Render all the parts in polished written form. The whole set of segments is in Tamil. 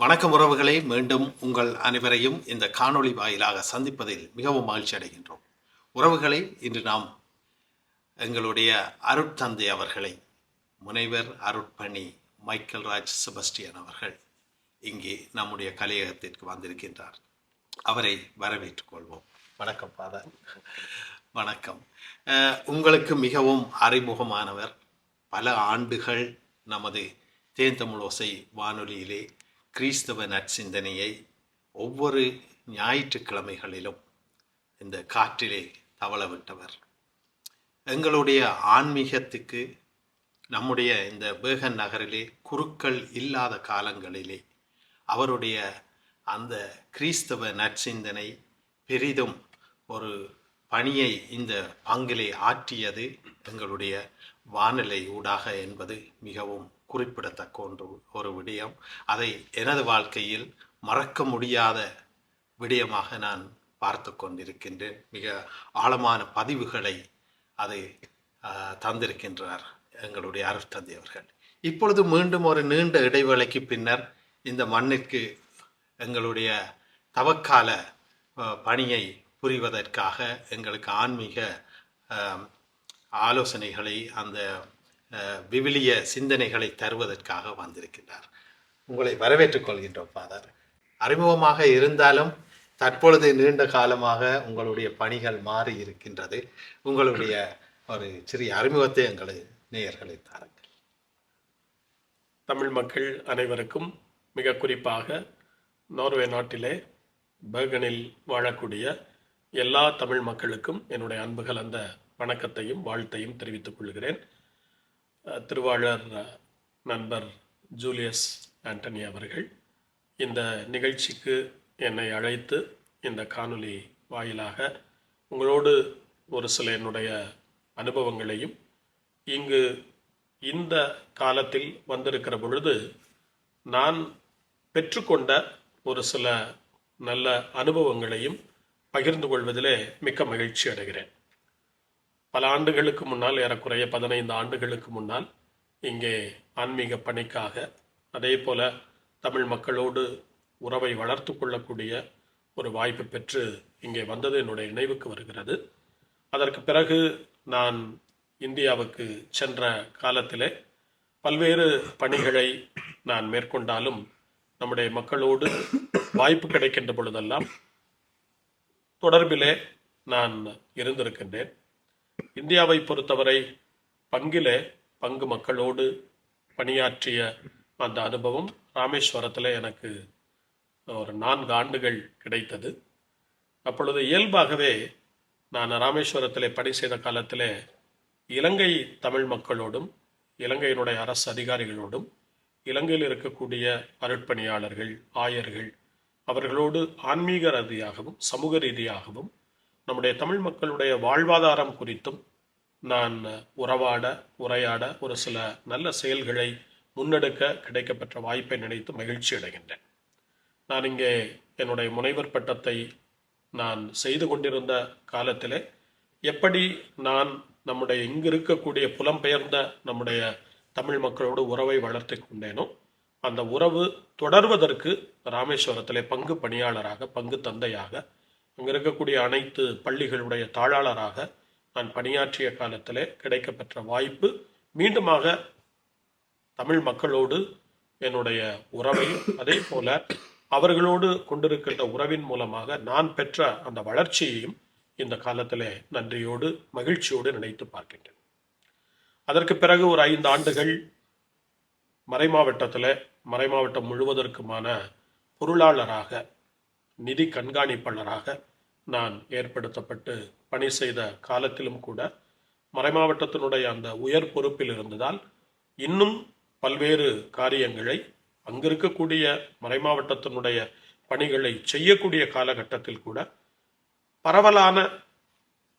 வணக்கம் உறவுகளை, மீண்டும் உங்கள் அனைவரையும் இந்த காணொளி வாயிலாக சந்திப்பதில் மிகவும் மகிழ்ச்சி அடைகின்றோம். உறவுகளை, இன்று நாம் எங்களுடைய அருட்தந்தை அவர்களை, முனைவர் அருட்பணி மைக்கேல் ராஜ் செபஸ்டியன் அவர்கள் இங்கே நம்முடைய கலையகத்திற்கு வந்திருக்கின்றார். அவரை வரவேற்றுக் கொள்வோம். வணக்கம் ஃபாதர். வணக்கம். உங்களுக்கு மிகவும் அறிமுகமானவர். பல ஆண்டுகள் நமது தேன் தமிழ் ஓசை வானொலியிலே கிறிஸ்தவ நற்சிந்தனையை ஒவ்வொரு ஞாயிற்றுக்கிழமைகளிலும் இந்த காற்றிலே தவளவிட்டவர். எங்களுடைய ஆன்மீகத்துக்கு நம்முடைய இந்த பேகன் நகரிலே குருக்கள் இல்லாத காலங்களிலே அவருடைய அந்த கிறிஸ்தவ நற்சிந்தனை பெரிதும் ஒரு பணியை இந்த பங்கிலே ஆற்றியது எங்களுடைய வானிலை ஊடாக என்பது மிகவும் குறிப்பிடத்தக்க ஒரு விடயம். அதை எனது வாழ்க்கையில் மறக்க முடியாத விடயமாக நான் பார்த்து கொண்டிருக்கின்றேன். மிக ஆழமான பதிவுகளை அதை தந்திருக்கின்றார் எங்களுடைய அருட்தந்தை அவர்கள். இப்பொழுது மீண்டும் ஒரு நீண்ட இடைவேளைக்கு பின்னர் இந்த மண்ணிற்கு எங்களுடைய தவக்கால பணியை புரிவதற்காக எங்களுக்கு ஆன்மீக ஆலோசனைகளை, அந்த விவிலிய சிந்தனைகளை தருவதற்காக வந்திருக்கின்றார். உங்களை வரவேற்றுக் கொள்கின்றோம் ஃபாதர். அறிமுகமாக இருந்தாலும் தற்பொழுது நீண்ட காலமாக உங்களுடைய பணிகள் மாறி இருக்கின்றது. உங்களுடைய ஒரு சிறிய அறிமுகத்தை எங்களை நேயர்களை தாருங்கள். தமிழ் மக்கள் அனைவருக்கும், மிக குறிப்பாக நார்வே நாட்டிலே பேர்கனில் வாழக்கூடிய எல்லா தமிழ் மக்களுக்கும் என்னுடைய அன்பு கலந்த வணக்கத்தையும் வாழ்த்தையும் தெரிவித்துக் கொள்கிறேன். திருவாளர் நண்பர் ஜூலியஸ் ஆண்டனி அவர்கள் இந்த நிகழ்ச்சிக்கு என்னை அழைத்து இந்த காணொளி வாயிலாக உங்களோடு ஒரு சில என்னுடைய அனுபவங்களையும், இங்கு இந்த காலத்தில் வந்திருக்கிற பொழுது நான் பெற்றுக்கொண்ட ஒரு சில நல்ல அனுபவங்களையும் பகிர்ந்து கொள்வதிலே மிக்க மகிழ்ச்சி அடைகிறேன். பல ஆண்டுகளுக்கு முன்னால், ஏறக்குறைய 15 ஆண்டுகளுக்கு முன்னால் இங்கே ஆன்மீக பணிக்காக, அதே போல தமிழ் மக்களோடு உறவை வளர்த்து கொள்ளக்கூடிய ஒரு வாய்ப்பு பெற்று இங்கே வந்தது என்னுடைய நினைவுக்கு வருகிறது. அதற்கு பிறகு நான் இந்தியாவுக்கு சென்ற காலத்திலே பல்வேறு பணிகளை நான் மேற்கொண்டாலும் நம்முடைய மக்களோடு வாய்ப்பு கிடைக்கின்ற பொழுதெல்லாம் தொடர்பிலே நான் இருந்திருக்கின்றேன். இந்தியாவை பொறுத்தவரை பங்கு மக்களோடு பணியாற்றிய அந்த அனுபவம் ராமேஸ்வரத்தில் எனக்கு ஒரு 4 ஆண்டுகள் கிடைத்தது. அப்பொழுது இயல்பாகவே நான் ராமேஸ்வரத்தில் பணி செய்த காலத்தில் இலங்கை தமிழ் மக்களோடும், இலங்கையினுடைய அரசு அதிகாரிகளோடும், இலங்கையில் இருக்கக்கூடிய அருட்பணியாளர்கள், ஆயர்கள், அவர்களோடு ஆன்மீக ரீதியாகவும் சமூக ரீதியாகவும் நம்முடைய தமிழ் மக்களுடைய வாழ்வாதாரம் குறித்தும் நான் உரையாட ஒரு சில நல்ல செயல்களை முன்னெடுக்க கிடைக்கப்பெற்ற வாய்ப்பை நினைத்து மகிழ்ச்சி அடைகின்றேன். நான் இங்கே என்னுடைய முனைவர் பட்டத்தை நான் செய்து கொண்டிருந்த காலத்திலே எப்படி நான் நம்முடைய இங்கு இருக்கக்கூடிய புலம்பெயர்ந்த நம்முடைய தமிழ் மக்களோடு உறவை வளர்த்து கொண்டேனோ, அந்த உறவு தொடர்வதற்கு ராமேஸ்வரத்திலே பங்கு பணியாளராக, பங்கு தந்தையாக, அங்கே இருக்கக்கூடிய அனைத்து பள்ளிகளுடைய தாளாளராக நான் பணியாற்றிய காலத்திலே கிடைக்கப்பெற்ற வாய்ப்பு மீண்டுமாக தமிழ் மக்களோடு என்னுடைய உறவையும், அதே போல அவர்களோடு கொண்டிருக்கின்ற உறவின் மூலமாக நான் பெற்ற அந்த வளர்ச்சியையும் இந்த காலத்திலே நன்றியோடு மகிழ்ச்சியோடு நினைத்து பார்க்கின்றேன். அதற்கு பிறகு ஒரு 5 ஆண்டுகள் மறைமாவட்டம் முழுவதற்குமான பொருளாளராக, நிதி கண்காணிப்பாளராக நான் ஏற்படுத்தப்பட்டு பணி செய்த காலத்திலும் கூட மறைமாவட்டத்தினுடைய அந்த உயர் பொறுப்பில் இருந்ததால் இன்னும் பல்வேறு காரியங்களை அங்கிருக்கக்கூடிய மறைமாவட்டத்தினுடைய பணிகளை செய்யக்கூடிய காலகட்டத்தில் கூட பரவலான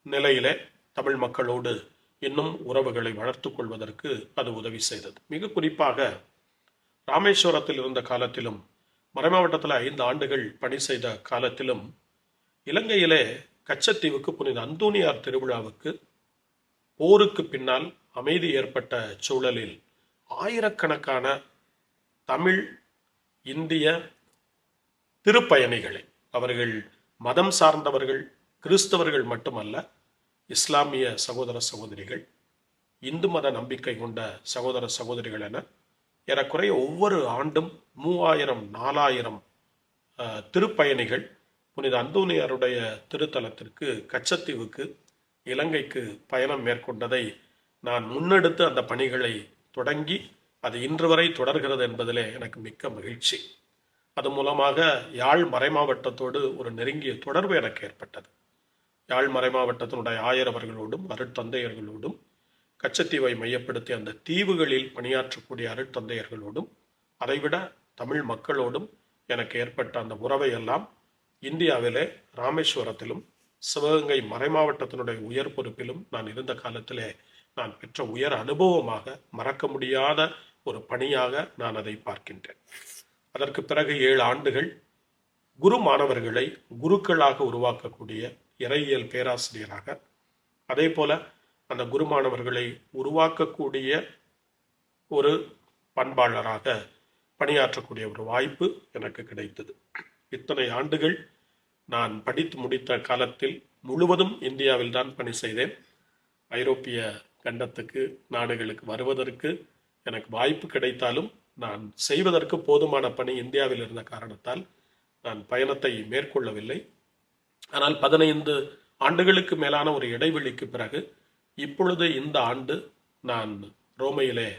நிலையிலே தமிழ் மக்களோடு இன்னும் உறவுகளை வளர்த்து கொள்வதற்கு அது உதவி செய்தது. மிக குறிப்பாக ராமேஸ்வரத்தில் இருந்த காலத்திலும், மறைமாவட்டத்தில் 5 ஆண்டுகள் பணி செய்த காலத்திலும், இலங்கையிலே கச்சத்தீவுக்கு புனித அந்தோனியார் திருவிழாவுக்கு போருக்கு பின்னால் அமைதி ஏற்பட்ட சூழலில் ஆயிரக்கணக்கான தமிழ், இந்திய, திருப்பயணிகளை, அவர்கள் மதம் சார்ந்தவர்கள், கிறிஸ்தவர்கள் மட்டுமல்ல, இஸ்லாமிய சகோதர சகோதரிகள், இந்து மத நம்பிக்கை கொண்ட சகோதர சகோதரிகள் என ஏறக்குறைய ஒவ்வொரு ஆண்டும் 3000-4000 திருப்பயணிகள் புனித அந்தோனியாருடைய திருத்தலத்திற்கு, கச்சத்தீவுக்கு, இலங்கைக்கு பயணம் மேற்கொண்டதை நான் முன்னெடுத்து அந்த பணிகளை தொடங்கி அது இன்று வரை தொடர்கிறது என்பதிலே எனக்கு மிக்க மகிழ்ச்சி. அது மூலமாக யாழ் மறைமாவட்டத்தோடு ஒரு நெருங்கிய தொடர்பு எனக்கு ஏற்பட்டது. யாழ் மறைமாவட்டத்தினுடைய ஆயரவர்களோடும் அருட்தந்தையர்களோடும், கச்சத்தீவை மையப்படுத்தி அந்த தீவுகளில் பணியாற்றக்கூடிய அருட்தந்தையர்களோடும், அதைவிட தமிழ் மக்களோடும் எனக்கு ஏற்பட்ட அந்த உறவை எல்லாம் இந்தியாவிலே ராமேஸ்வரத்திலும் சிவகங்கை மறைமாவட்டத்தினுடைய உயர் பொறுப்பிலும் நான் இருந்த காலத்திலே நான் பெற்ற உயர் அனுபவமாக, மறக்க முடியாத ஒரு பணியாக நான் அதை பார்க்கின்றேன். அதற்கு பிறகு 7 ஆண்டுகள் குரு மாணவர்களை குருக்களாக உருவாக்கக்கூடிய இறையியல் பேராசிரியராக, அதே போல அந்த குரு மாணவர்களை உருவாக்கக்கூடிய ஒரு பண்பாளராக பணியாற்றக்கூடிய ஒரு வாய்ப்பு எனக்கு கிடைத்தது. இத்தனை ஆண்டுகள் நான் படித்து முடித்த காலத்தில் முழுவதும் இந்தியாவில் தான் பணி செய்தேன். ஐரோப்பிய கண்டத்துக்கு, நாடுகளுக்கு வருவதற்கு எனக்கு வாய்ப்பு கிடைத்தாலும் நான் செய்வதற்கு போதுமான பணி இந்தியாவில் இருந்த காரணத்தால் நான் பயணத்தை மேற்கொள்ளவில்லை. ஆனால் 15 ஆண்டுகளுக்கு மேலான ஒரு இடைவெளிக்கு பிறகு இப்பொழுது இந்த ஆண்டு நான் ரோமையிலே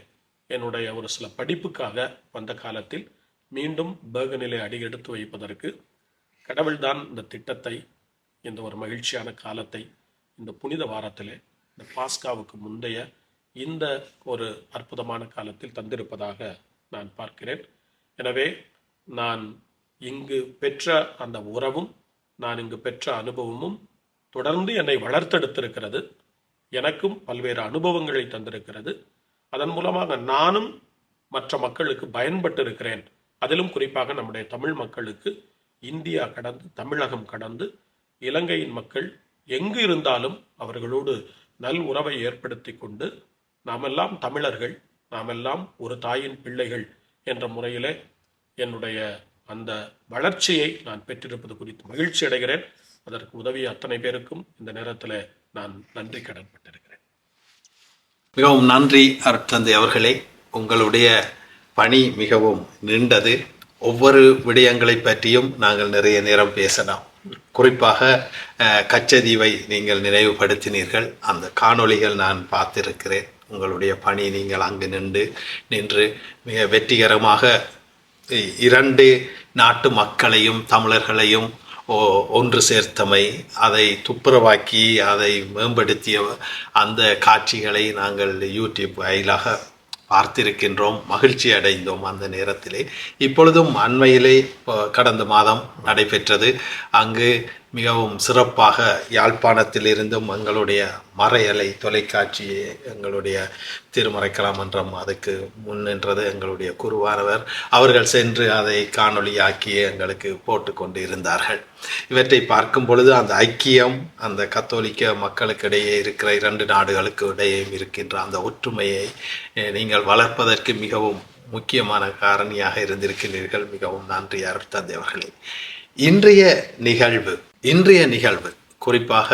என்னுடைய ஒரு சில படிப்புக்காக வந்த காலத்தில் மீண்டும் பெர்கனிலே அடியெடுத்து வைப்பதற்கு கடவுள்தான் இந்த திட்டத்தை, இந்த ஒரு மகிழ்ச்சியான காலத்தை இந்த புனித வாரத்திலே, இந்த பாஸ்காவுக்கு முந்தைய இந்த ஒரு அற்புதமான காலத்தில் தந்திருப்பதாக நான் பார்க்கிறேன். எனவே நான் இங்கு பெற்ற அந்த உறவும், நான் இங்கு பெற்ற அனுபவமும் தொடர்ந்து என்னை வளர்த்தெடுத்திருக்கிறது. எனக்கும் பல்வேறு அனுபவங்களை தந்திருக்கிறது. அதன் மூலமாக நானும் மற்ற மக்களுக்கு பயன்பட்டு இருக்கிறேன். அதிலும் குறிப்பாக நம்முடைய தமிழ் மக்களுக்கு இந்தியா கடந்து, தமிழகம் கடந்து, இலங்கையின் மக்கள் எங்கு இருந்தாலும் அவர்களோடு நல் உறவை ஏற்படுத்தி கொண்டு, நாமெல்லாம் தமிழர்கள், நாமெல்லாம் ஒரு தாயின் பிள்ளைகள் என்ற முறையிலே என்னுடைய அந்த வளர்ச்சியை நான் பெற்றிருப்பது குறித்து மகிழ்ச்சி அடைகிறேன். அதற்கு உதவிய அத்தனை பேருக்கும் இந்த நேரத்தில் நான் நன்றி கடன்பட்டிருக்கிறேன். மிகவும் நன்றி அருட்தந்தை அவர்களே. உங்களுடைய பணி மிகவும் நீண்டது. ஒவ்வொரு விடயங்களை பற்றியும் நாங்கள் நிறைய நேரம் பேசலாம். குறிப்பாக கச்சதீவை நீங்கள் நினைவுபடுத்தினீர்கள். அந்த காணொளிகள் நான் பார்த்திருக்கிறேன். உங்களுடைய பணி, நீங்கள் அங்கு நின்று மிக வெற்றிகரமாக 2 நாட்டு மக்களையும் தமிழர்களையும் ஒன்று சேர்த்தமை, அதை துப்புரவாக்கி அதை மேம்படுத்திய அந்த காட்சிகளை நாங்கள் யூடியூப் வாயிலாக பார்த்திருக்கின்றோம், மகிழ்ச்சி அடைந்தோம் அந்த நேரத்திலே. இப்பொழுதும் அண்மையிலே கடந்த மாதம் நடைபெற்றது. அங்கு மிகவும் சிறப்பாக யாழ்ப்பாணத்தில் இருந்தும் எங்களுடைய மறையலை தொலைக்காட்சியை, எங்களுடைய திருமறைக்கலாம் மன்றம் அதுக்கு முன்னின்றது, எங்களுடைய குருவானவர் அவர்கள் சென்று அதை காணொளியாக்கி எங்களுக்கு போட்டு கொண்டு இருந்தார்கள். இவற்றை பார்க்கும் பொழுது அந்த ஐக்கியம், அந்த கத்தோலிக்க மக்களுக்கிடையே இருக்கிற 2 நாடுகளுக்கு இடையே இருக்கின்ற அந்த ஒற்றுமையை நீங்கள் வளர்ப்பதற்கு மிகவும் முக்கியமான காரணியாக இருந்திருக்கிறீர்கள். மிகவும் நன்றி அருட்தந்தை அவர்களே. இன்றைய நிகழ்வு குறிப்பாக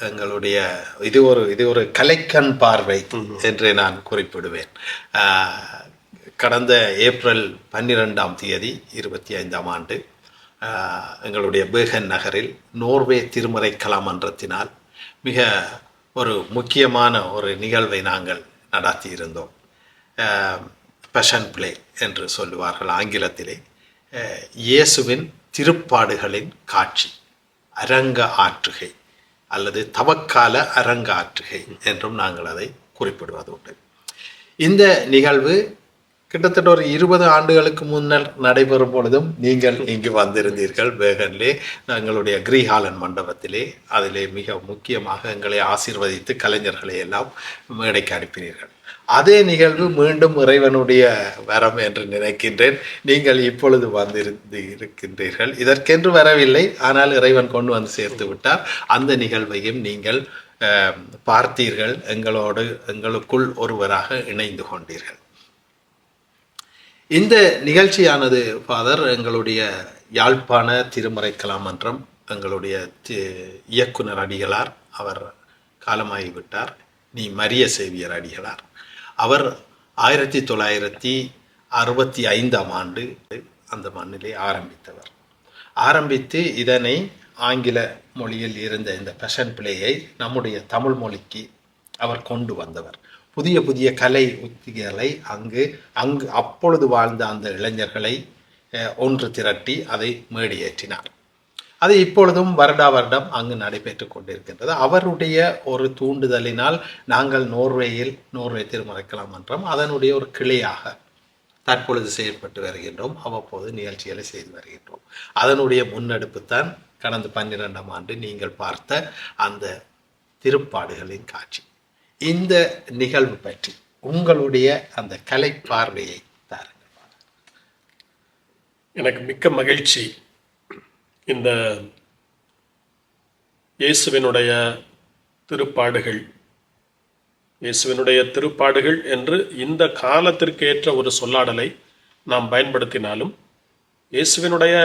எங்களுடைய இது ஒரு கலைக்கண் பார்வை என்று நான் குறிப்பிடுவேன். கடந்த ஏப்ரல் 12ஆம் தேதி 25ஆம் ஆண்டு எங்களுடைய பேகன் நகரில் நோர்வே திருமறை கலாமன்றத்தினால் மிக ஒரு முக்கியமான ஒரு நிகழ்வை நாங்கள் நடத்தியிருந்தோம். பேஷன் பிளே என்று சொல்லுவார்கள் ஆங்கிலத்திலே. இயேசுவின் திருப்பாடுகளின் காட்சி, அரங்க ஆற்றுகை அல்லது தவக்கால அரங்க ஆற்றுகை என்றும் நாங்கள் அதை குறிப்பிடுவது உண்டு. இந்த நிகழ்வு கிட்டத்தட்ட ஒரு 20 ஆண்டுகளுக்கு முன்னர் நடைபெறும் பொழுதும் நீங்கள் இங்கு வந்திருந்தீர்கள் பேகன்லே, எங்களுடைய கிரீஹாலன் மண்டபத்திலே. அதிலே மிக முக்கியமாக எங்களை ஆசீர்வதித்து கலைஞர்களை எல்லாம் மேடைக்கு அனுப்பினீர்கள். அதே நிகழ்வு மீண்டும் இறைவனுடைய வரம் என்று நினைக்கின்றேன். நீங்கள் இப்பொழுது இருக்கின்றீர்கள். இதற்கென்று வரவில்லை, ஆனால் இறைவன் கொண்டு வந்து சேர்த்து விட்டார். அந்த நிகழ்வையும் நீங்கள் பார்த்தீர்கள். எங்களுக்குள் ஒருவராக இணைந்து கொண்டீர்கள். இந்த நிகழ்ச்சியானது ஃபாதர் எங்களுடைய யாழ்ப்பாண திருமறை கலாமன்றம் எங்களுடைய இயக்குனர் அடிகளார் அவர் காலமாகிவிட்டார். நீ மரிய சேவியர் அடிகளார். அவர் 1965 அந்த மண்ணிலே ஆரம்பித்தவர். ஆரம்பித்து இதனை ஆங்கில மொழியில் இருந்த இந்த பேஷன் பிளேயை நம்முடைய தமிழ் மொழிக்கு அவர் கொண்டு வந்தவர். புதிய புதிய கலை உத்திகளை அங்கு அப்பொழுது வாழ்ந்த அந்த இளைஞர்களை ஒன்று திரட்டி அதை மேடியேற்றினார். அது இப்பொழுதும் வருடா வருடம் அங்கு நடைபெற்று கொண்டிருக்கின்றது. அவருடைய ஒரு தூண்டுதலினால் நாங்கள் நோர்வே திருமறை கலாமன்றம் அதனுடைய ஒரு கிளையாக தற்பொழுது செயல்பட்டு வருகின்றோம். அவ்வப்போது நிகழ்ச்சிகளை செய்து வருகின்றோம். அதனுடைய முன்னெடுப்பு தான் கடந்த 12ஆம் ஆண்டு நீங்கள் பார்த்த அந்த திருப்பாடுகளின் காட்சி. இந்த நிகழ்வு பற்றி உங்களுடைய அந்த கலை பார்வையை தாருங்கள். எனக்கு மிக்க மகிழ்ச்சி. இந்த இயேசுவினுடைய திருப்பாடுகள் என்று இந்த காலத்திற்கு ஏற்ற ஒரு சொல்லாடலை நாம் பயன்படுத்தினாலும் இயேசுவினுடைய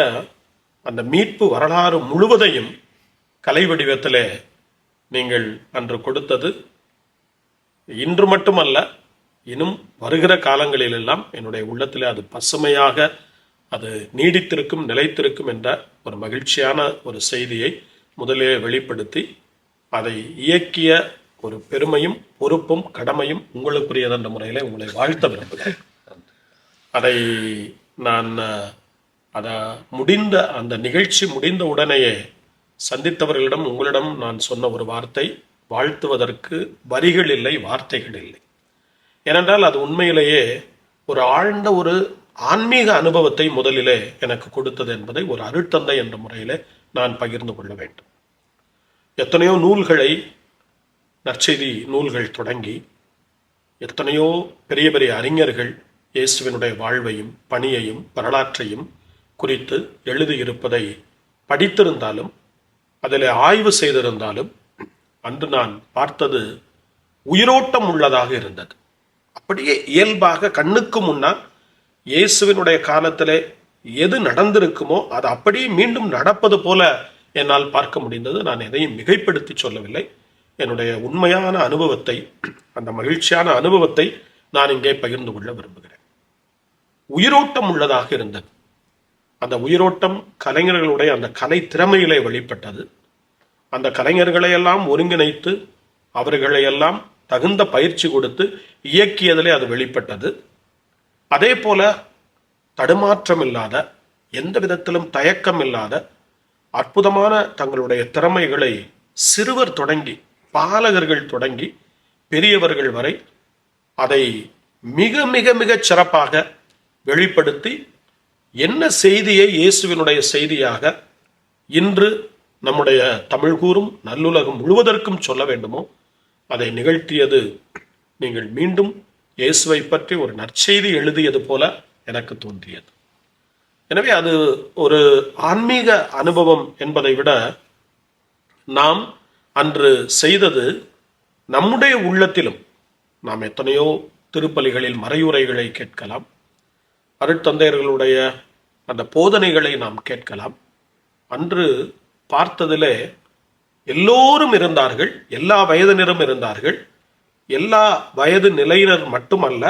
அந்த மீட்பு வரலாறு முழுவதையும் கலை வடிவத்திலே நீங்கள் அன்று கொடுத்தது இன்று மட்டுமல்ல, இன்னும் வருகிற காலங்களிலெல்லாம் என்னுடைய உள்ளத்திலே அது பசுமையாக அது நீடித்திருக்கும், நிலைத்திருக்கும் என்ற ஒரு மகிழ்ச்சியான ஒரு செய்தியை முதலே வெளிப்படுத்தி அதை இயக்கிய ஒரு பெருமையும் பொறுப்பும் கடமையும் உங்களுக்குரியதென்ற முறையில் உங்களை வாழ்த்த விரும்புகிறேன். அதை நான் அந்த நிகழ்ச்சி முடிந்த உடனேயே சந்தித்தவர்களிடம் உங்களிடம் நான் சொன்ன ஒரு வார்த்தை, வாழ்த்துவதற்கு வரிகள் இல்லை, வார்த்தைகள் இல்லை. ஏனென்றால் அது உண்மையிலேயே ஒரு ஆழ்ந்த ஒரு ஆன்மீக அனுபவத்தை முதலிலே எனக்கு கொடுத்தது என்பதை ஒரு அருட்தந்தை என்ற முறையிலே நான் பகிர்ந்து கொள்ள வேண்டும். எத்தனையோ நூல்களை, நற்செய்தி நூல்கள் தொடங்கி எத்தனையோ பெரிய பெரிய அறிஞர்கள் இயேசுவினுடைய வாழ்வையும் பணியையும் வரலாற்றையும் குறித்து எழுதியிருப்பதை படித்திருந்தாலும் அதில் ஆய்வு செய்திருந்தாலும் அன்று நான் பார்த்தது உயிரோட்டம் உள்ளதாக இருந்தது. அப்படியே இயல்பாக கண்ணுக்கு முன்னால் இயேசுவினுடைய காலத்திலே எது நடந்திருக்குமோ அது அப்படியே மீண்டும் நடப்பது போல என்னால் பார்க்க முடிந்தது. நான் எதையும் மிகைப்படுத்தி சொல்லவில்லை. என்னுடைய உண்மையான அனுபவத்தை, அந்த மகிழ்ச்சியான அனுபவத்தை நான் இங்கே பகிர்ந்து கொள்ள விரும்புகிறேன். உயிரோட்டம் உள்ளதாக இருந்தது. அந்த உயிரோட்டம் கலைஞர்களுடைய அந்த கலை திறமையிலே வெளிப்பட்டது. அந்த கலைஞர்களையெல்லாம் ஒருங்கிணைத்து அவர்களையெல்லாம் தகுந்த பயிற்சி கொடுத்து இயக்கியதிலே அது வெளிப்பட்டது. அதே போல தடுமாற்றம் இல்லாத, எந்த விதத்திலும் தயக்கம் இல்லாத அற்புதமான தங்களுடைய திறமைகளை சிறுவர் தொடங்கி பாலகர்கள் தொடங்கி பெரியவர்கள் வரை அதை மிக மிக மிக சிறப்பாக வெளிப்படுத்தி என்ன செய்தியை இயேசுவினுடைய செய்தியாக இன்று நம்முடைய தமிழ் கூறும் நல்லுலகம் முழுவதற்கும் சொல்ல வேண்டுமோ அதை நிகழ்த்தியது. நீங்கள் மீண்டும் இயேசுவை பற்றி ஒரு நற்செய்தி எழுதியது போல எனக்கு தோன்றியது. எனவே அது ஒரு ஆன்மீக அனுபவம் என்பதை விட நாம் அன்று செய்தது நம்முடைய உள்ளத்திலும். நாம் எத்தனையோ திருப்பலிகளில் மறையுரைகளை கேட்கலாம், அருட்தந்தையர்களுடைய அந்த போதனைகளை நாம் கேட்கலாம். அன்று பார்த்ததிலே எல்லோரும் இருந்தார்கள், எல்லா வயதினரும் இருந்தார்கள். எல்லா வயது நிலையினர் மட்டுமல்ல,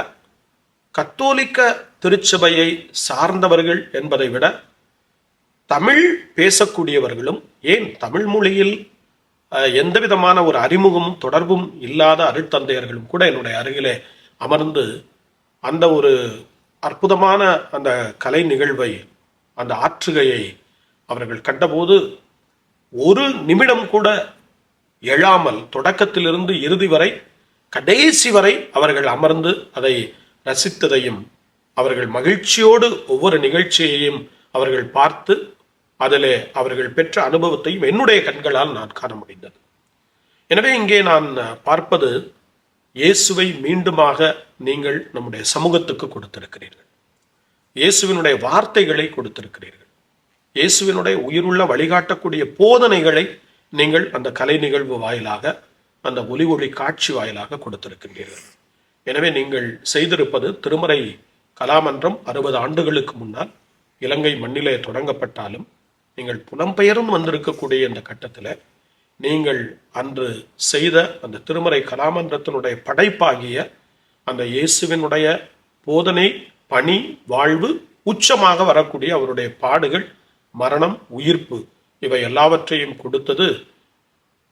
கத்தோலிக்க திருச்சபையை சார்ந்தவர்கள் என்பதை விட தமிழ் பேசக்கூடியவர்களும், ஏன் தமிழ் மொழியில் எந்த விதமான ஒரு அறிமுகமும் தொடர்பும் இல்லாத அருட்தந்தையர்களும் கூட என்னுடைய அருகிலே அமர்ந்து அந்த ஒரு அற்புதமான அந்த கலை நிகழ்வை, அந்த ஆற்றுகையை அவர்கள் கண்டபோது ஒரு நிமிடம் கூட எழாமல் தொடக்கத்திலிருந்து இறுதி வரை கடைசி வரை அவர்கள் அமர்ந்து அதை ரசித்ததையும், அவர்கள் மகிழ்ச்சியோடு ஒவ்வொரு நிகழ்ச்சியையும் அவர்கள் பார்த்து அதிலே அவர்கள் பெற்ற அனுபவத்தையும் என்னுடைய கண்களால் நான் காண முடிந்தது. எனவே இங்கே நான் பார்ப்பது, இயேசுவை மீண்டுமாக நீங்கள் நம்முடைய சமூகத்துக்கு கொடுத்திருக்கிறீர்கள். இயேசுவினுடைய வார்த்தைகளை கொடுத்திருக்கிறீர்கள். இயேசுவினுடைய உயிருள்ள வழிகாட்டக்கூடிய போதனைகளை நீங்கள் அந்த கலை நிகழ்வு வாயிலாக, அந்த ஒலி காட்சி வாயிலாக கொடுத்திருக்கின்றீர்கள். எனவே நீங்கள் செய்திருப்பது, திருமறை கலாமன்றம் 60 ஆண்டுகளுக்கு முன்னால் இலங்கை மண்ணிலே தொடங்கப்பட்டாலும் நீங்கள் புலம்பெயர்ந்து வந்திருக்கக்கூடிய இந்த கட்டத்தில் நீங்கள் அன்று செய்த அந்த திருமறை கலாமன்றத்தினுடைய படைப்பாகிய அந்த இயேசுவினுடைய போதனை, பணி, வாழ்வு, உச்சமாக வரக்கூடிய அவருடைய பாடுகள், மரணம், உயிர்ப்பு, இவை எல்லாவற்றையும் கொடுத்தது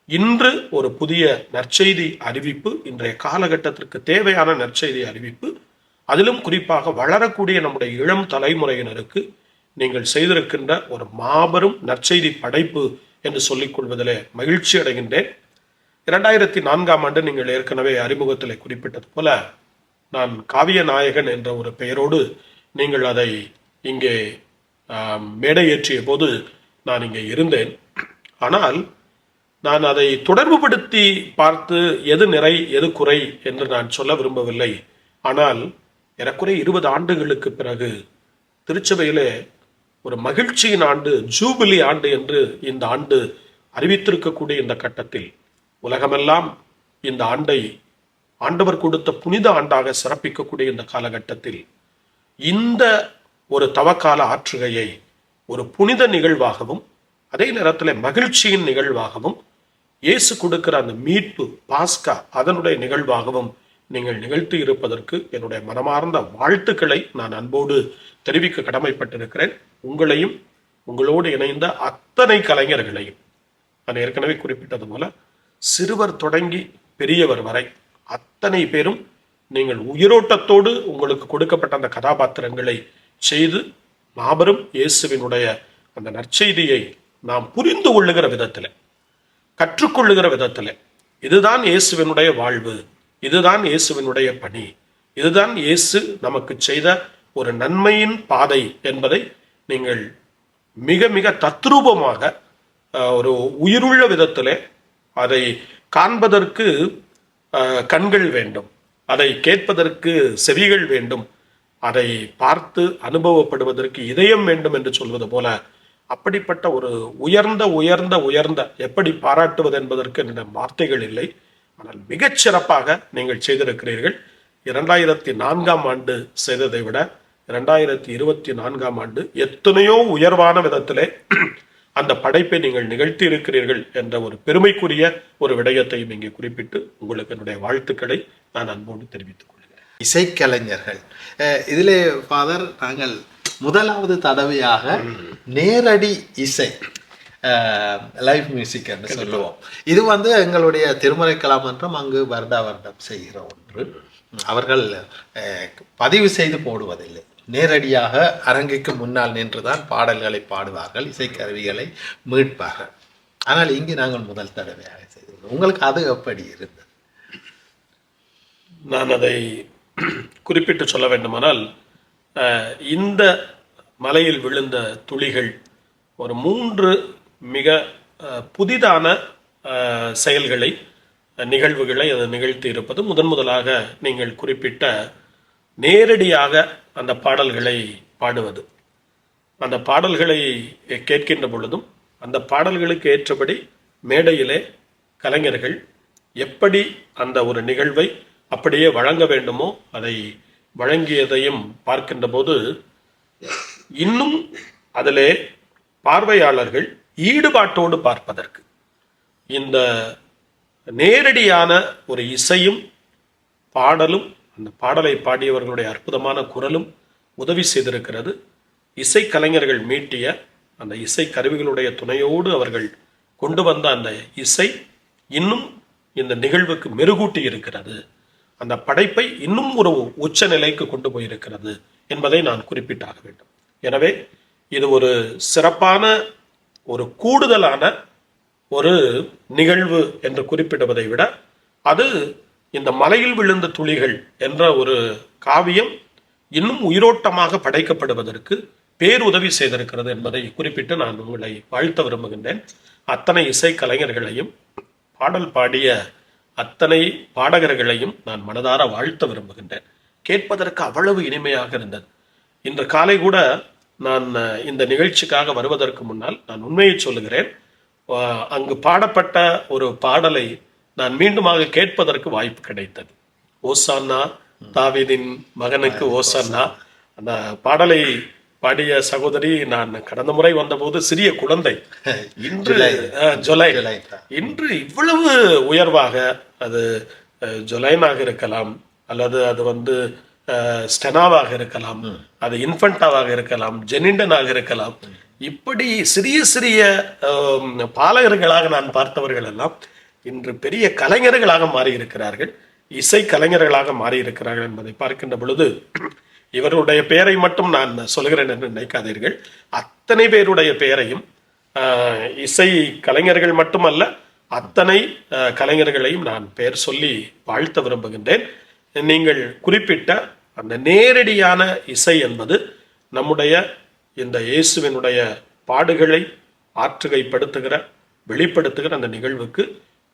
இன்று ஒரு புதிய நற்செய்தி அறிவிப்பு, இன்றைய காலகட்டத்திற்கு தேவையான நற்செய்தி அறிவிப்பு, அதிலும் குறிப்பாக வளரக்கூடிய நம்முடைய இளம் தலைமுறையினருக்கு நீங்கள் செய்திருக்கின்ற ஒரு மாபெரும் நற்செய்தி படைப்பு என்று சொல்லிக் கொள்வதிலே மகிழ்ச்சி அடைகின்றேன். 2004 நீங்கள் ஏற்கனவே அறிமுகத்தில் குறிப்பிட்டது போல நான் காவிய நாயகன் என்ற ஒரு பெயரோடு நீங்கள் அதை இங்கே மேடையேற்றிய போது நான் இங்கே இருந்தேன். ஆனால் நான் அதை தொடர்புபடுத்தி பார்த்து எது நிறை எது குறை என்று நான் சொல்ல விரும்பவில்லை. ஆனால் ஏறக்குறை 20 ஆண்டுகளுக்கு பிறகு திருச்சபையிலே ஒரு மகிழ்ச்சியின் ஆண்டு, ஜூபிலி ஆண்டு என்று இந்த ஆண்டு அறிவித்திருக்கக்கூடிய இந்த கட்டத்தில் உலகமெல்லாம் இந்த ஆண்டை ஆண்டவர் கொடுத்த புனித ஆண்டாக சிறப்பிக்கக்கூடிய இந்த காலகட்டத்தில் இந்த ஒரு தவக்கால ஆற்றுகையை ஒரு புனித நிகழ்வாகவும் அதே நேரத்தில் மகிழ்ச்சியின் நிகழ்வாகவும் இயேசு கொடுக்கிற அந்த மீட்பு பாஸ்கா அதனுடைய நிகழ்வாகவும் நீங்கள் நிகழ்த்தி இருப்பதற்கு என்னுடைய மனமார்ந்த வாழ்த்துக்களை நான் அன்போடு தெரிவிக்க கடமைப்பட்டிருக்கிறேன். உங்களையும் உங்களோடு இணைந்த அத்தனை கலைஞர்களையும் நான் ஏற்கனவே குறிப்பிட்டது போல சிறுவர் தொடங்கி பெரியவர் வரை அத்தனை பேரும் நீங்கள் உயிரோட்டத்தோடு உங்களுக்கு கொடுக்கப்பட்ட அந்த கதாபாத்திரங்களை செய்து மாபெரும் இயேசுவினுடைய அந்த நற்செய்தியை நாம் புரிந்து கொள்ளுகிற விதத்தில், கற்றுக்கொள்ளுகிற விதத்தில், இதுதான் இயேசுவினுடைய வாழ்வு, இதுதான் இயேசுவினுடைய பணி, இதுதான் இயேசு நமக்கு செய்த ஒரு நன்மையின் பாதை என்பதை நீங்கள் மிக மிக தத்ரூபமாக ஒரு உயிருள்ள விதத்தில் அதை காண்பதற்கு கண்கள் வேண்டும், அதை கேட்பதற்கு செவிகள் வேண்டும், அதை பார்த்து அனுபவப்படுவதற்கு இதயம் வேண்டும் என்று சொல்வது போல அப்படிப்பட்ட ஒரு உயர்ந்த உயர்ந்த உயர்ந்த எப்படி பாராட்டுவது என்பதற்கு என்னிடம் வார்த்தைகள் இல்லை. ஆனால் மிகச் சிறப்பாக நீங்கள் செய்திருக்கிறீர்கள். 2004 செய்ததை விட 2024 எத்தனையோ உயர்வான விதத்திலே அந்த படைப்பை நீங்கள் நிகழ்த்தி இருக்கிறீர்கள் என்ற ஒரு பெருமைக்குரிய ஒரு விடயத்தையும் இங்கே குறிப்பிட்டு உங்களுக்கு என்னுடைய வாழ்த்துக்களை நான் அன்போடு தெரிவித்துக் கொள்கிறேன். இசைக்கலைஞர்கள் இதிலே ஃபாதர், நாங்கள் முதலாவது தடவையாக நேரடி இசை லைவ் மியூசிக் என்று சொல்லுவோம். இது எங்களுடைய திருமறை கலாமன்றம் அங்கு வருடம் செய்கிற ஒன்று. அவர்கள் பதிவு செய்து போடுவதில்லை, நேரடியாக அரங்குக்கு முன்னால் நின்றுதான் பாடல்களை பாடுவார்கள், இசைக்கருவிகளை மீட்பார்கள். ஆனால் இங்கு நாங்கள் முதல் தடவையாக செய்தோம். உங்களுக்கு அது எப்படி இருந்தது? நான் அதை குறிப்பிட்டு சொல்ல வேண்டுமானால், இந்த மலையில் விழுந்த துளிகள் ஒரு 3 மிக புதிதான செயல்களை, நிகழ்வுகளை அது நிகழ்த்தி இருப்பது. முதலாக நீங்கள் குறிப்பிட்ட நேரடியாக அந்த பாடல்களை பாடுவது, அந்த பாடல்களை கேட்கின்ற பொழுதும் அந்த பாடல்களுக்கு ஏற்றபடி மேடையிலே கலைஞர்கள் எப்படி அந்த ஒரு நிகழ்வை அப்படியே வழங்க வேண்டுமோ அதை வழங்கியதையும் பார்க்கின்ற போது இன்னும் அதிலே பார்வையாளர்கள் ஈடுபாட்டோடு பார்ப்பதற்கு இந்த நேரடியான ஒரு இசையும் பாடலும், அந்த பாடலை பாடியவர்களுடைய அற்புதமான குரலும் உதவி செய்திருக்கிறது. இசை கலைஞர்கள் மீட்டிய அந்த இசை கருவிகளுடைய துணையோடு அவர்கள் கொண்டு வந்த அந்த இசை இன்னும் இந்த நிகழ்வுக்கு மெருகூட்டி இருக்கிறது, அந்த படைப்பை இன்னும் ஒரு உச்ச நிலைக்கு கொண்டு போயிருக்கிறது என்பதை நான் குறிப்பிட்டாக வேண்டும். எனவே இது ஒரு சிறப்பான ஒரு கூடுதலான ஒரு நிகழ்வு என்று குறிப்பிடுவதை விட அது இந்த மலையில் விழுந்த துளிகள் என்ற ஒரு காவியம் இன்னும் உயிரோட்டமாக படைக்கப்படுவதற்கு பேருதவி செய்திருக்கிறது என்பதை குறிப்பிட்டு நான் உங்களை வாழ்த்த விரும்புகின்றேன். அத்தனை இசை கலைஞர்களையும் பாடல் பாடிய அத்தனை பாடகர்களையும் நான் மனதார வாழ்த்த விரும்புகின்றேன். கேட்பதற்கு அவ்வளவு இனிமையாக இருந்தது. இன்று காலை கூட நான் இந்த நிகழ்ச்சிக்காக வருவதற்கு முன்னால் நான் உண்மையை சொல்லுகிறேன், அங்கு பாடப்பட்ட ஒரு பாடலை நான் மீண்டுமாக கேட்பதற்கு வாய்ப்பு கிடைத்தது. ஓசான்னா தாவீதின் மகனுக்கு ஓசான்னா, அந்த பாடலை பாடிய சகோதரி நான் கடந்த முறை வந்தபோது சிறிய குழந்தை, இன்று ஜூலை. ஜொலை, ஜூலை. இன்று இவ்வளவு உயர்வாக, அது ஜொலைனாக இருக்கலாம், அல்லது அது ஸ்டெனாவாக இருக்கலாம், அது இன்ஃபண்டாவாக இருக்கலாம், ஜெனிண்டனாக இருக்கலாம், இப்படி சிறிய சிறிய பாலகர்களாக நான் பார்த்தவர்கள் எல்லாம் இன்று பெரிய கலைஞர்களாக மாறி இருக்கிறார்கள், இசை கலைஞர்களாக மாறி இருக்கிறார்கள் என்பதை பார்க்கின்ற பொழுது, இவருடைய பெயரை மட்டும் நான் சொல்கிறேன் என்று நினைக்காதீர்கள், அத்தனை பேருடைய பெயரையும், இசை கலைஞர்கள் மட்டுமல்ல, அத்தனை கலைஞர்களையும் நான் பெயர் சொல்லி வாழ்த்த விரும்புகின்றேன். நீங்கள் குறிப்பிட்ட அந்த நேரடியான இசை என்பது நம்முடைய இந்த இயேசுவினுடைய பாடுகளை ஆற்றுகைப்படுத்துகிற, வெளிப்படுத்துகிற அந்த நிகழ்வுக்கு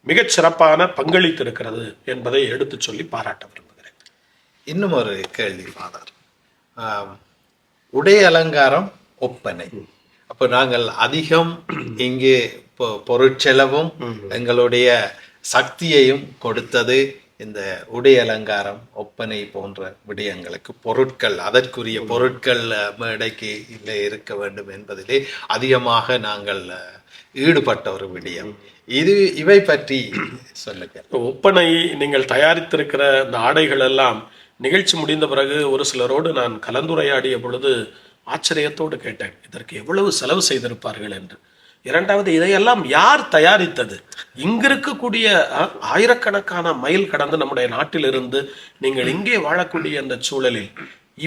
மிகச் சிறப்பான பங்களித்திருக்கிறது என்பதை எடுத்து சொல்லி பாராட்ட விரும்புகிறேன். இன்னும் ஒரு கேள்வி ஃபாதர். உடை அலங்காரம், ஒப்பனை. அப்போ நாங்கள் அதிகம் இங்கே பொருட்செலவும் எங்களுடைய சக்தியையும் கொடுத்தது இந்த உடை அலங்காரம், ஒப்பனை போன்ற விடயங்களுக்கு. பொருட்கள், அதற்குரிய பொருட்கள் மேடைக்கு இல்லை இருக்க வேண்டும் என்பதிலே அதிகமாக நாங்கள் ஈடுபட்ட ஒரு விடயம். இவை பற்றி சொல்லுங்க. ஒப்பனை நீங்கள் தயாரித்திருக்கிற இந்த ஆடைகள் எல்லாம் நிகழ்ச்சி முடிந்த பிறகு ஒரு சிலரோடு நான் கலந்துரையாடிய பொழுது ஆச்சரியத்தோடு கேட்டேன், இதற்கு எவ்வளவு செலவு செய்திருப்பார்கள் என்று. இரண்டாவது, இதையெல்லாம் யார் தயாரித்தது? இங்கிருக்கக்கூடிய ஆயிரக்கணக்கான மைல் கடந்து நம்முடைய நாட்டிலிருந்து நீங்கள் இங்கே வாழக்கூடிய அந்த சூழலில்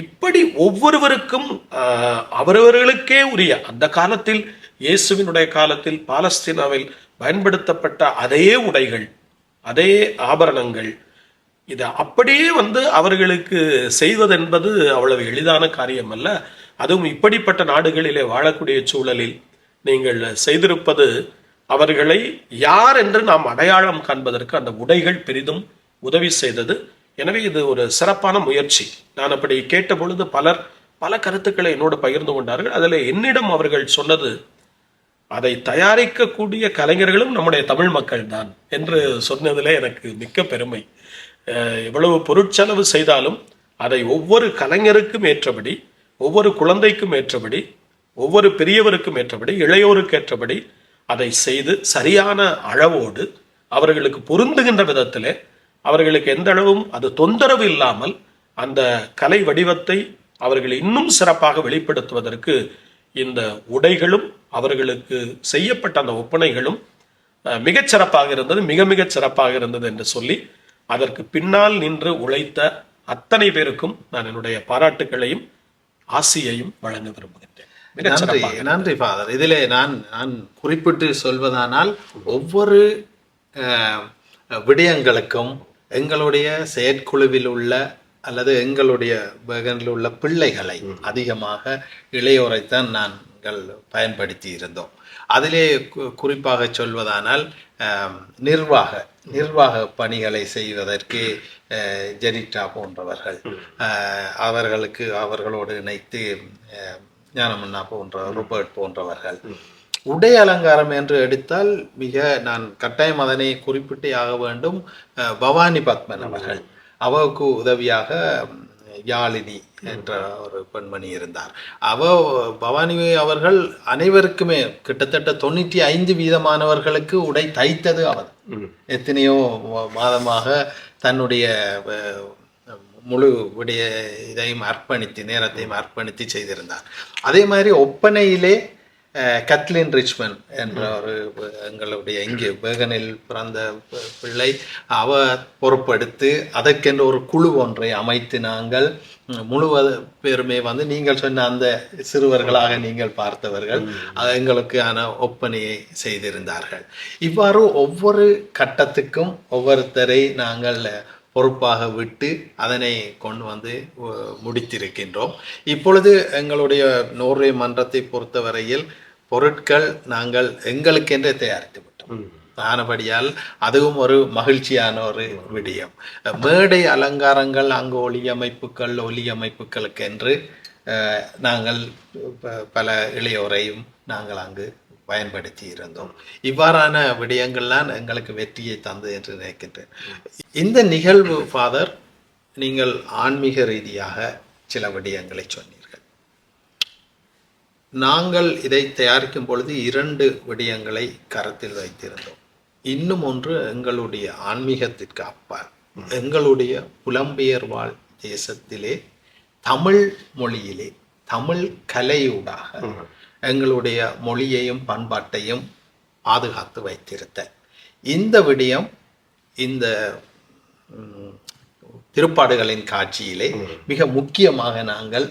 இப்படி ஒவ்வொருவருக்கும் அவரவர்களுக்கே உரிய, அந்த காலத்தில் இயேசுவினுடைய காலத்தில் பாலஸ்தீனாவில் பயன்படுத்தப்பட்ட அதே உடைகள், அதே ஆபரணங்கள், இதை அப்படியே அவர்களுக்கு செய்வதென்பது அவ்வளவு எளிதான காரியம் அல்ல. அதுவும் இப்படிப்பட்ட நாடுகளிலே வாழக்கூடிய சூழலில் நீங்கள் செய்திருப்பது அவர்களை யார் என்று நாம் அடையாளம் காண்பதற்கு அந்த உடைகள் பெரிதும் உதவி செய்தது. எனவே இது ஒரு சிறப்பான முயற்சி. நான் அப்படி கேட்ட பொழுது பலர் பல கருத்துக்களை என்னோடு பகிர்ந்து கொண்டார்கள். அதில் என்னிடம் அவர்கள் சொன்னது, அதை தயாரிக்கக்கூடிய கலைஞர்களும் நம்முடைய தமிழ் மக்கள் தான் என்று சொன்னதிலே எனக்கு மிக்க பெருமை. எவ்வளவு பொருட்செலவு செய்தாலும் அதை ஒவ்வொரு கலைஞருக்கும் ஏற்றபடி, ஒவ்வொரு குழந்தைக்கும் ஏற்றபடி, ஒவ்வொரு பெரியவருக்கும் ஏற்றபடி, இளையோருக்கு ஏற்றபடி அதை செய்து சரியான அளவோடு அவர்களுக்கு பொருந்துகின்ற விதத்திலே, அவர்களுக்கு எந்த அளவும் அது தொந்தரவு இல்லாமல் அந்த கலை வடிவத்தை அவர்கள் இன்னும் சிறப்பாக வெளிப்படுத்துவதற்கு இந்த உடைகளும் அவர்களுக்கு செய்யப்பட்ட அந்த ஒப்பனைகளும் மிகச் சிறப்பாக இருந்தது, மிக மிகச் சிறப்பாக இருந்தது என்று சொல்லி அதற்கு பின்னால் நின்று உழைத்த அத்தனை பேருக்கும் நான் என்னுடைய பாராட்டுகளையும் ஆசியையும் வழங்க விரும்புகின்றேன். நன்றி, நன்றி ஃபாதர். இதிலே நான் குறிப்பிட்டு சொல்வதானால், ஒவ்வொரு விடயங்களுக்கும் எங்களுடைய செயற்குழுவில் உள்ள அல்லது எங்களுடைய பகனில் உள்ள பிள்ளைகளை, அதிகமாக இளையோரைத்தான் நாங்கள் பயன்படுத்தி இருந்தோம். அதிலே குறிப்பாக சொல்வதானால் நிர்வாக பணிகளை செய்வதற்கு ஜெனிட்டா போன்றவர்கள், அவர்களோடு இணைத்து ஞானமன்னா போன்ற ரோபர்ட் போன்றவர்கள். உடை அலங்காரம் என்று எடுத்தால் நான் கட்டாயம் அதனை குறிப்பிட்டே ஆக வேண்டும். பவானி பத்மன் அவர்கள், அவருக்கு உதவியாக யாழினி என்ற ஒரு பெண்மணி இருந்தார். பவானி அவர்கள் அனைவருக்குமே கிட்டத்தட்ட 95% உடை தைத்தது அவர். எத்தனையோ மாதமாக தன்னுடைய முழு விடைய இதையும் அர்ப்பணித்து, நேரத்தையும் அர்ப்பணித்து செய்திருந்தார். அதே மாதிரி ஒப்பனையிலே கத்லின் ரிச்மன் என்ற ஒரு எங்களுடைய இங்கே பேகனில் பிறந்த பிள்ளை, பொறுப்பெடுத்து அதற்கென்று ஒரு குழு ஒன்றை அமைத்து நாங்கள் முழுவது பேருமே நீங்கள் சொன்ன அந்த சிறுவர்களாக நீங்கள் பார்த்தவர்கள் எங்களுக்கான ஒப்பனையை செய்திருந்தார்கள். இவ்வாறு ஒவ்வொரு கட்டத்துக்கும் ஒவ்வொருத்தரை நாங்கள் பொறுப்பாக விட்டு அதனை கொண்டு முடித்திருக்கின்றோம். இப்பொழுது எங்களுடைய நோர்வே மன்றத்தை பொறுத்தவரையில் பொருட்கள் நாங்கள் எங்களுக்கென்றே தயாரித்து விட்டோம். ஆனபடியால் அதுவும் ஒரு மகிழ்ச்சியான ஒரு விடயம். மேடை அலங்காரங்கள், அங்கு ஒலி அமைப்புகளுக்கென்று நாங்கள் பல இளையோரையும் நாங்கள் அங்கு பயன்படுத்தி இருந்தோம். இவ்வாறான விடயங்கள்லாம் எங்களுக்கு வெற்றியை தந்தது என்று நினைக்கின்றேன். இந்த நிகழ்வு ஃபாதர், நீங்கள் ஆன்மீக ரீதியாக சில விடயங்களை சொன்னீர்கள். நாங்கள் இதை தயாரிக்கும் பொழுது 2 விடயங்களை கருத்தில் வைத்திருந்தோம். இன்னும் ஒன்று எங்களுடைய ஆன்மீகத்திற்கு அப்பால் எங்களுடைய புலம்பெயர் வாழ் தேசத்திலே தமிழ் மொழியிலே தமிழ் கலையூடாக எங்களுடைய மொழியையும் பண்பாட்டையும் பாதுகாத்து வைத்திருத்த இந்த விடயம் இந்த திருப்பாடுகளின் காட்சியிலே மிக முக்கியமாக நாங்கள்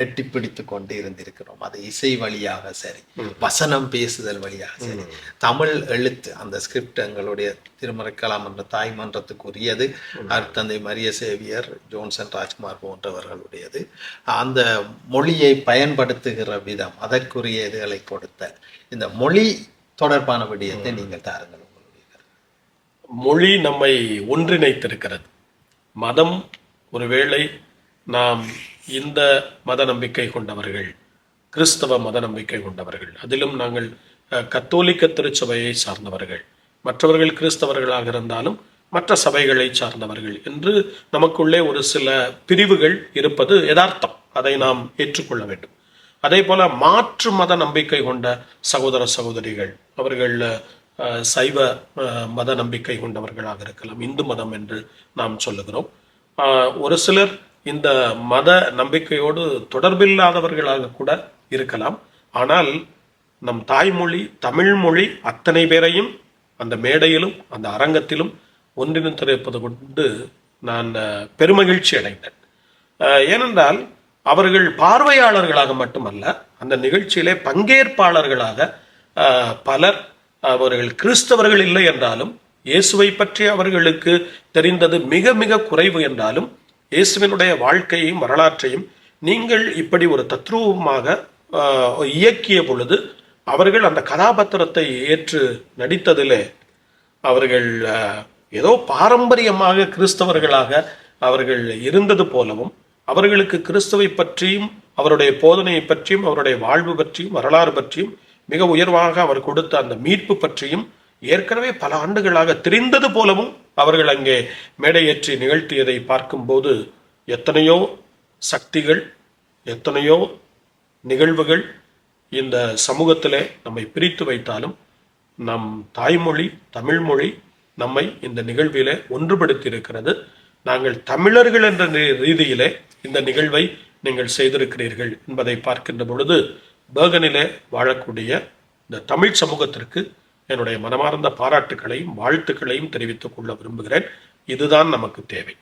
எட்டி பிடித்து கொண்டு இருந்திருக்கிறோம். அது இசை வழியாக சரி, வசனம் பேசுதல் வழியாக சரி, தமிழ் எழுத்து அந்த ஸ்கிரிப்ட் எங்களுடைய திருமறைக்கலாம் என்ற தாய் மன்றத்துக்குரியது, அருட்தந்தை மரிய சேவியர், ஜோன்சன் ராஜ்குமார் போன்றவர்களுடையது. அந்த மொழியை பயன்படுத்துகிற விதம், அதற்குரிய இதுகளை கொடுத்த இந்த மொழி தொடர்பான விடயத்தை நீங்கள் தாருங்கள். மொழி நம்மை ஒன்றிணைத்திருக்கிறது. மதம் ஒருவேளை நாம் இந்த மத நம்பிக்கை கொண்டவர்கள், கிறிஸ்தவ மத நம்பிக்கை கொண்டவர்கள், அதிலும் நாங்கள் கத்தோலிக்க திருச்சபையை சார்ந்தவர்கள், மற்றவர்கள் கிறிஸ்தவர்களாக இருந்தாலும் மற்ற சபைகளை சார்ந்தவர்கள் என்று நமக்குள்ளே ஒரு சில பிரிவுகள் இருப்பது யதார்த்தம். அதை நாம் ஏற்றுக்கொள்ள வேண்டும். அதே போல மாற்று மத நம்பிக்கை கொண்ட சகோதர சகோதரிகள், அவர்கள் சைவ மத நம்பிக்கை கொண்டவர்களாக இருக்கலாம், இந்து மதம் என்று நாம் சொல்லுகிறோம். ஒரு சிலர் இந்த மத நம்பிக்கையோடு தொடர்பில்லாதவர்களாக கூட இருக்கலாம். ஆனால் நம் தாய்மொழி தமிழ் மொழி அத்தனை பேரையும் அந்த மேடையிலும் அந்த அரங்கத்திலும் ஒன்றிணைத்திருப்பது கொண்டு நான் பெருமகிழ்ச்சி அடைந்தேன். ஏனென்றால் அவர்கள் பார்வையாளர்களாக மட்டுமல்ல, அந்த நிகழ்ச்சியிலே பங்கேற்பாளர்களாக பலர், அவர்கள் கிறிஸ்தவர்கள் இல்லை என்றாலும், இயேசுவை பற்றி அவர்களுக்கு தெரிந்தது மிக மிக குறைவு என்றாலும், இயேசுவினுடைய வாழ்க்கையையும் வரலாற்றையும் நீங்கள் இப்படி ஒரு தத்ரூபமாக இயக்கிய பொழுது அவர்கள் அந்த கதாபாத்திரத்தை ஏற்று நடித்ததிலே அவர்கள் ஏதோ பாரம்பரியமாக கிறிஸ்தவர்களாக அவர்கள் இருந்தது போலவும், அவர்களுக்கு கிறிஸ்துவை பற்றியும் அவருடைய போதனையை பற்றியும் அவருடைய வாழ்வு பற்றியும் வரலாறு பற்றியும் மிக உயர்வாக அவர் கொடுத்த அந்த மீட்பு பற்றியும் ஏற்கனவே பல ஆண்டுகளாக தெரிந்தது போலவும் அவர்கள் அங்கே மேடையேற்றி நிகழ்த்தியதை பார்க்கும்போது எத்தனையோ சக்திகள், எத்தனையோ நிகழ்வுகள் இந்த சமூகத்திலே நம்மை பிரித்து வைத்தாலும், நம் தாய்மொழி தமிழ் மொழி நம்மை இந்த நிகழ்விலே ஒன்றுபடுத்தி இருக்கிறது. நாங்கள் தமிழர்கள் என்ற ரீதியிலே இந்த நிகழ்வை நீங்கள் செய்திருக்கிறீர்கள் என்பதை பார்க்கின்ற பொழுது பெர்கனிலே வாழக்கூடிய இந்த தமிழ் சமூகத்திற்கு என்னுடைய மனமார்ந்த பாராட்டுகளையும் வாழ்த்துக்களையும் தெரிவித்துக் கொள்ள விரும்புகிறேன். இதுதான் நமக்கு தேவை.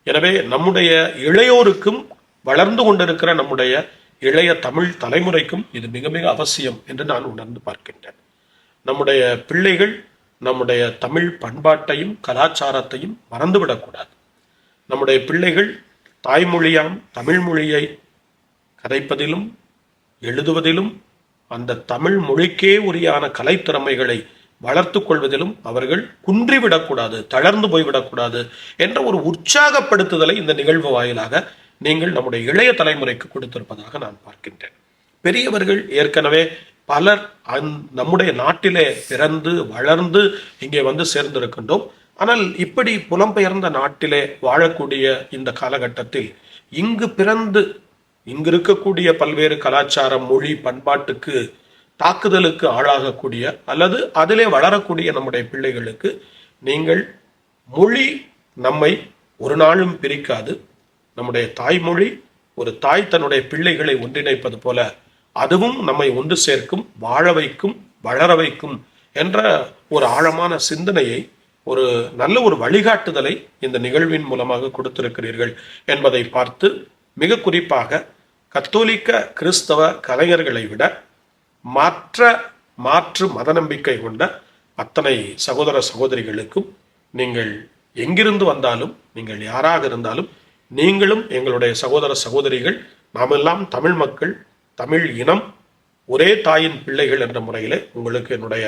எனவே நம்முடைய இளையோருக்கும், வளர்ந்து கொண்டிருக்கிற நம்முடைய இளைய தமிழ் தலைமுறைக்கும் இது மிக மிக அவசியம் என்று நான் உணர்ந்து பார்க்கின்றேன். நம்முடைய பிள்ளைகள் நம்முடைய தமிழ் பண்பாட்டையும் கலாச்சாரத்தையும் மறந்துவிடக்கூடாது. நம்முடைய பிள்ளைகள் தாய்மொழியாம் தமிழ் மொழியை கதைப்பதிலும் எழுதுவதிலும் அந்த தமிழ் மொழிக்கே உரியான கலைத்திறமைகளை வளர்த்து கொள்வதிலும் அவர்கள் குன்றிவிடக்கூடாது, தளர்ந்து போய்விடக்கூடாது என்ற ஒரு உற்சாகப்படுத்துதலை இந்த நிகழ்வு வாயிலாக நீங்கள் நம்முடைய இளைய தலைமுறைக்கு கொடுத்திருப்பதாக நான் பார்க்கின்றேன். பெரியவர்கள் ஏற்கனவே பலர் நம்முடைய நாட்டிலே பிறந்து வளர்ந்து இங்கே வந்து சேர்ந்திருக்கின்றோம். ஆனால் இப்படி புலம்பெயர்ந்த நாட்டிலே வாழக்கூடிய இந்த காலகட்டத்தில் இங்கு பிறந்து இங்கு இருக்கக்கூடிய பல்வேறு கலாச்சாரம், மொழி, பண்பாட்டுக்கு தாக்குதலுக்கு ஆளாகக்கூடிய அல்லது அதிலே வளரக்கூடிய நம்முடைய பிள்ளைகளுக்கு நீங்கள் மொழி நம்மை ஒரு நாளும் பிரிக்காது. நம்முடைய தாய்மொழி ஒரு தாய் தன்னுடைய பிள்ளைகளை ஒன்றிணைப்பது போல அதுவும் நம்மை ஒன்று சேர்க்கும், வாழ வைக்கும், வளர வைக்கும் என்ற ஒரு ஆழமான சிந்தனையை, ஒரு நல்ல ஒரு வழிகாட்டுதலை இந்த நிகழ்வின் மூலமாக கொடுத்திருக்கிறீர்கள் என்பதை பார்த்து, மிக குறிப்பாக கத்தோலிக்க கிறிஸ்தவ கலைஞர்களை விட மாற்று மத நம்பிக்கை கொண்ட அத்தனை சகோதர சகோதரிகளுக்கும், நீங்கள் எங்கிருந்து வந்தாலும், நீங்கள் யாராக இருந்தாலும், நீங்களும் எங்களுடைய சகோதர சகோதரிகள், நாமெல்லாம் தமிழ் மக்கள், தமிழ் இனம், ஒரே தாயின் பிள்ளைகள் என்ற முறையிலே உங்களுக்கு என்னுடைய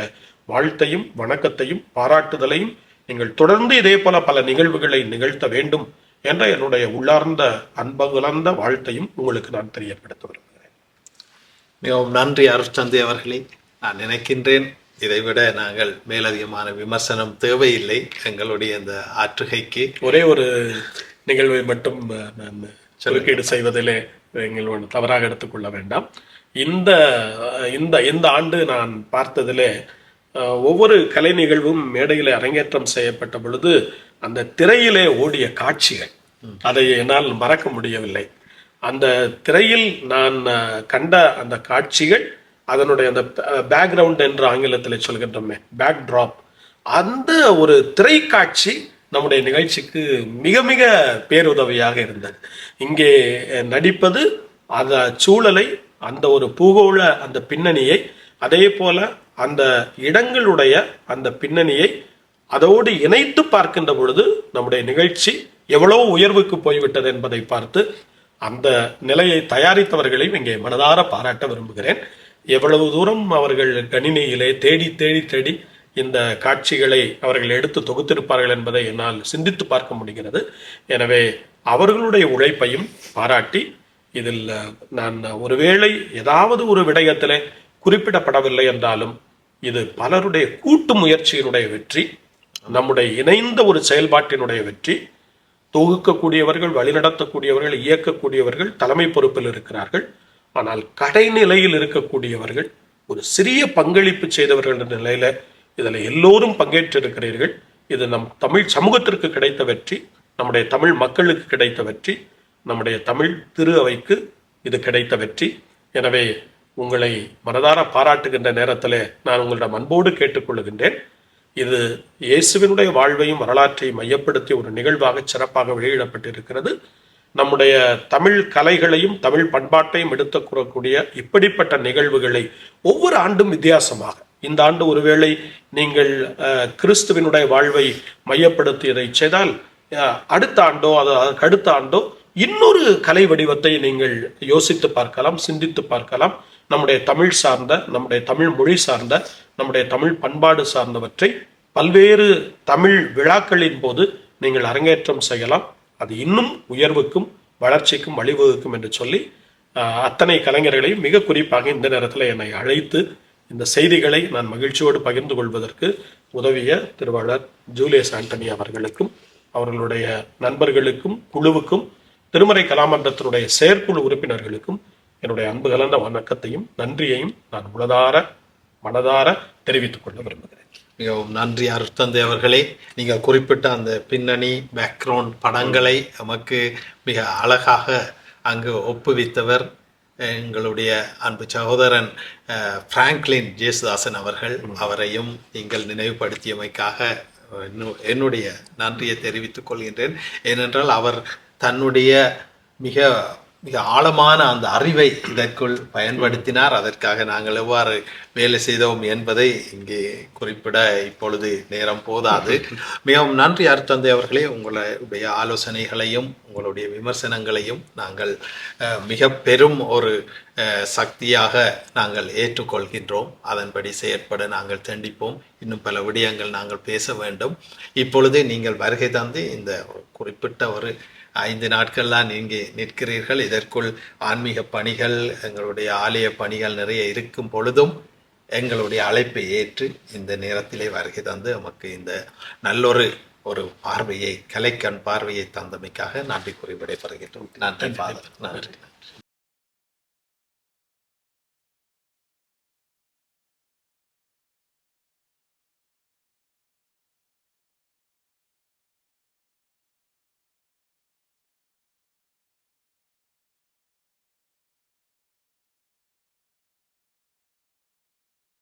வாழ்த்தையும் வணக்கத்தையும் பாராட்டுதலையும், நீங்கள் தொடர்ந்து இதே போல பல நிகழ்வுகளை நிகழ்த்த வேண்டும் என்ற என்னுடைய உள்ளார்ந்த அன்புகலந்த வாழ்த்தையும் உங்களுக்கு நான் தெரியப்படுத்த விரும்புகிறேன். மிகவும் நன்றி அருட்தந்தை அவர்களே. நான் நினைக்கின்றேன் இதைவிட நாங்கள் மேலதிகமான விமர்சனம் தேவையில்லை. எங்களுடைய இந்த ஆற்றுகைக்கு ஒரே ஒரு நிகழ்வை மட்டும் நான் சொல்லிக்கீடு செய்வதிலே நீங்கள் தவறாக எடுத்துக்கொள்ள வேண்டாம். இந்த இந்த இந்த ஆண்டு நான் பார்த்ததிலே ஒவ்வொரு கலை நிகழ்வும் மேடையில் அரங்கேற்றம் செய்யப்பட்ட பொழுது அந்த திரையிலே ஓடிய காட்சிகள் அதை என்னால் மறக்க முடியவில்லை. அந்த திரையில் நான் கண்ட அந்த காட்சிகள், அதனுடைய அந்த பேக்ரவுண்ட் என்று ஆங்கிலத்தில் சொல்கின்றோமே, பேக் டிராப், அந்த ஒரு திரைக்காட்சி நம்முடைய நிகழ்ச்சிக்கு மிக மிக பேருதவியாக இருந்தது. இங்கே நடிப்பது அந்த சூழலை, அந்த ஒரு பூகோள அந்த பின்னணியை, அதே போல அந்த இடங்களுடைய அந்த பின்னணியை அதோடு இணைத்து பார்க்கின்ற பொழுது நம்முடைய நிகழ்ச்சி எவ்வளவு உயர்வுக்கு போய்விட்டது என்பதை பார்த்து அந்த நிலையை தயாரித்தவர்களையும் இங்கே மனதார பாராட்ட விரும்புகிறேன். எவ்வளவு தூரம் அவர்கள் கணினியிலே தேடி தேடி தேடி இந்த காட்சிகளை அவர்கள் எடுத்து தொகுத்திருப்பார்கள் என்பதை என்னால் சிந்தித்து பார்க்க முடிகிறது. எனவே அவர்களுடைய உழைப்பையும் பாராட்டி, இதில் நான் ஒருவேளை ஏதாவது ஒரு விடயத்திலே குறிப்பிடப்படவில்லை என்றாலும் இது பலருடைய கூட்டு முயற்சியினுடைய வெற்றி, நம்முடைய இணைந்த ஒரு செயல்பாட்டினுடைய வெற்றி. தொகுக்கக்கூடியவர்கள், வழிநடத்தக்கூடியவர்கள், இயக்கக்கூடியவர்கள் தலைமை பொறுப்பில் இருக்கிறார்கள். ஆனால் கடைநிலையில் இருக்கக்கூடியவர்கள் ஒரு சிறிய பங்களிப்பு செய்தவர்கள் என்ற நிலையில இதில் எல்லோரும் பங்கேற்றிருக்கிறீர்கள். இது நம் தமிழ் சமூகத்திற்கு கிடைத்த வெற்றி, நம்முடைய தமிழ் மக்களுக்கு கிடைத்த வெற்றி, நம்முடைய தமிழ் திரு அவைக்கு இது கிடைத்த வெற்றி. எனவே உங்களை மனதார பாராட்டுகின்ற நேரத்தில் நான் உங்களிடம் அன்போடு கேட்டுக்கொள்கின்றேன். இது இயேசுவினுடைய வாழ்வையும் வரலாற்றையும் மையப்படுத்திய ஒரு நிகழ்வாக சிறப்பாக வெளியிடப்பட்டிருக்கிறது. நம்முடைய தமிழ் கலைகளையும் தமிழ் பண்பாட்டையும் எடுத்து கூறக்கூடிய இப்படிப்பட்ட நிகழ்வுகளை ஒவ்வொரு ஆண்டும் வித்தியாசமாக, இந்த ஆண்டு ஒருவேளை நீங்கள் கிறிஸ்துவினுடைய வாழ்வை மையப்படுத்தியதை செய்தால் அடுத்த ஆண்டோ அதற்கு அடுத்த ஆண்டோ இன்னொரு கலை வடிவத்தை நீங்கள் யோசித்து பார்க்கலாம், சிந்தித்து பார்க்கலாம். நம்முடைய தமிழ் சார்ந்த, நம்முடைய தமிழ் மொழி சார்ந்த, நம்முடைய தமிழ் பண்பாடு சார்ந்தவற்றை பல்வேறு தமிழ் விழாக்களின் போது நீங்கள் அரங்கேற்றம் செய்யலாம். அது இன்னும் உயர்வுக்கும் வளர்ச்சிக்கும் வழிவகுக்கும் என்று சொல்லி அத்தனை கலைஞர்களையும் மிக குறிப்பாக இந்த நேரத்தில் என்னை அழைத்து இந்த செய்திகளை நான் மகிழ்ச்சியோடு பகிர்ந்து கொள்வதற்கு உதவிய திருவாளர் ஜூலியஸ் ஆண்டனி அவர்களுக்கும் அவர்களுடைய நண்பர்களுக்கும் குழுவுக்கும் திருமறை கலாமன்றத்தினுடைய செயற்குழு உறுப்பினர்களுக்கும் என்னுடைய அன்பு கலந்த வணக்கத்தையும் நன்றியையும் நான் மனதார தெரிவித்துக் கொள்ள விரும்புகிறேன். மிகவும் நன்றி அருட்தந்தை அவர்களே. நீங்கள் குறிப்பிட்ட அந்த பின்னணி பேக்ரவுண்ட் படங்களை நமக்கு மிக அழகாக அங்கு ஒப்புவித்தவர் எங்களுடைய அன்பு சகோதரன் பிராங்க்லின் ஜேசுதாசன் அவர்கள். அவரையும் நீங்கள் நினைவுபடுத்தியமைக்காக என்னுடைய நன்றியை தெரிவித்துக் கொள்கின்றேன். ஏனென்றால் அவர் தன்னுடைய மிக மிக ஆழமான அந்த அறிவை இதற்குள் பயன்படுத்தினார். அதற்காக நாங்கள் எவ்வாறு வேலை செய்தோம் என்பதை இங்கே குறிப்பிட இப்பொழுது நேரம் போதாது. மிகவும் நன்றி அருட்தந்தை அவர்களே. உங்களுடைய ஆலோசனைகளையும் உங்களுடைய விமர்சனங்களையும் நாங்கள் மிக பெரும் ஒரு சக்தியாக நாங்கள் ஏற்றுக்கொள்கின்றோம். அதன்படி செயற்பட நாங்கள் தண்டிப்போம். இன்னும் பல விடயங்கள் நாங்கள் பேச வேண்டும். இப்பொழுது நீங்கள் வருகை தந்து இந்த குறிப்பிட்ட ஒரு 5 நாட்கள்லாம் இங்கே நிற்கிறீர்கள். இதற்குள் ஆன்மீக பணிகள், எங்களுடைய ஆலய பணிகள் நிறைய இருக்கும் பொழுதும் எங்களுடைய அழைப்பை ஏற்று இந்த நேரத்திலே வருகை தந்து நமக்கு இந்த நல்லொரு பார்வையை, கலைக்கண் பார்வையை தந்தமைக்காக நன்றி கூறி விடைபெறுகின்றோம். நன்றி ஃபாதர். நன்றி.